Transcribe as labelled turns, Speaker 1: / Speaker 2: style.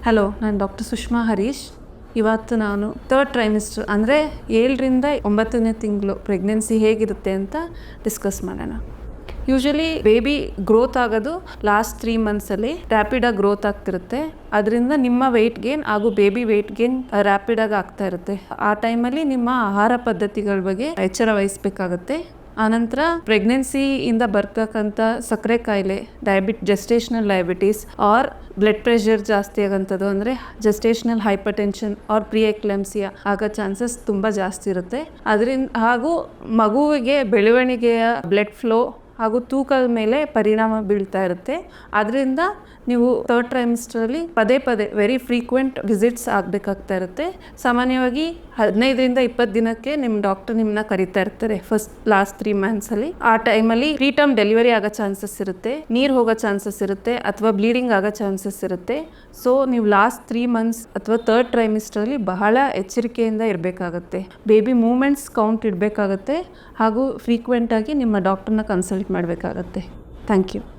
Speaker 1: Hello, ನಾನು doctor Sushma Harish. ಇವತ್ತು ನಾನು ಥರ್ಡ್ ಟ್ರೈಮಿಸ್ಟರ್ ಅಂದರೆ 7ರಿಂದ 9ನೇ ತಿಂಗಳು ಪ್ರೆಗ್ನೆನ್ಸಿ ಹೇಗಿರುತ್ತೆ ಅಂತ ಡಿಸ್ಕಸ್ ಮಾಡೋಣ. ಯೂಶಲಿ ಬೇಬಿ ಗ್ರೋತ್ ಆಗೋದು ಲಾಸ್ಟ್ 3 ಮಂತ್ಸಲ್ಲಿ ರ್ಯಾಪಿಡಾಗಿ ಗ್ರೋತ್ ಆಗ್ತಿರುತ್ತೆ. ಅದರಿಂದ ನಿಮ್ಮ ವೆಯ್ಟ್ ಗೇನ್ ಹಾಗೂ ಬೇಬಿ ವೆಯ್ಟ್ ಗೇನ್ ರ್ಯಾಪಿಡಾಗಿ ಆಗ್ತಾ ಇರುತ್ತೆ. ಆ ಟೈಮಲ್ಲಿ ನಿಮ್ಮ ಆಹಾರ ಪದ್ಧತಿಗಳ ಬಗ್ಗೆ ಎಚ್ಚರ ವಹಿಸಬೇಕಾಗುತ್ತೆ. ಆನಂತರ ಪ್ರೆಗ್ನೆನ್ಸಿಯಿಂದ ಬರ್ತಕ್ಕಂಥ ಸಕ್ಕರೆ ಕಾಯಿಲೆ, gestational diabetes or blood pressure ಜಾಸ್ತಿ ಆಗೋಂಥದ್ದು ಅಂದರೆ ಜೆಸ್ಟೇಷನಲ್ ಹೈಪರ್ಟೆನ್ಷನ್ ಆರ್ ಪ್ರಿಎಕ್ಲೆಮ್ಸಿಯಾ ಆಗೋ ಚಾನ್ಸಸ್ ತುಂಬ ಜಾಸ್ತಿ ಇರುತ್ತೆ. ಅದರಿಂದ ಹಾಗೂ ಮಗುವಿಗೆ ಬೆಳವಣಿಗೆಯ ಬ್ಲಡ್ ಫ್ಲೋ ಹಾಗೂ ತೂಕದ ಮೇಲೆ ಪರಿಣಾಮ ಬೀಳ್ತಾ ಇರುತ್ತೆ. ಅದರಿಂದ ನೀವು ಥರ್ಡ್ ಟ್ರೈಮಿಸ್ಟರಲ್ಲಿ ಪದೇ ವೆರಿ ಫ್ರೀಕ್ವೆಂಟ್ ವಿಸಿಟ್ಸ್ ಆಗಬೇಕಾಗ್ತಾ ಇರುತ್ತೆ. ಸಾಮಾನ್ಯವಾಗಿ 15ರಿಂದ 20 ದಿನಕ್ಕೆ ನಿಮ್ಮ ಡಾಕ್ಟರ್ ನಿಮ್ಮನ್ನ ಕರಿತಾ ಇರ್ತಾರೆ ಲಾಸ್ಟ್ 3 ಮಂತ್ಸಲ್ಲಿ. ಆ ಟೈಮಲ್ಲಿ ಪ್ರೀಟರ್ಮ್ ಡೆಲಿವರಿ ಆಗೋ ಚಾನ್ಸಸ್ ಇರುತ್ತೆ, ನೀರು ಹೋಗೋ ಚಾನ್ಸಸ್ ಇರುತ್ತೆ ಅಥವಾ ಬ್ಲೀಡಿಂಗ್ ಆಗೋ ಚಾನ್ಸಸ್ ಇರುತ್ತೆ. ಸೊ ನೀವು ಲಾಸ್ಟ್ 3 ಮಂತ್ಸ್ ಅಥವಾ ಥರ್ಡ್ ಟ್ರೈಮಿಸ್ಟರಲ್ಲಿ ಬಹಳ ಎಚ್ಚರಿಕೆಯಿಂದ ಇರಬೇಕಾಗತ್ತೆ. ಬೇಬಿ ಮೂಮೆಂಟ್ಸ್ ಕೌಂಟ್ ಇಡಬೇಕಾಗತ್ತೆ ಹಾಗೂ ಫ್ರೀಕ್ವೆಂಟಾಗಿ ನಿಮ್ಮ ಡಾಕ್ಟರ್ನ ಕನ್ಸಲ್ಟ್ ಮಾಡಬೇಕಾಗತ್ತೆ. Thank you.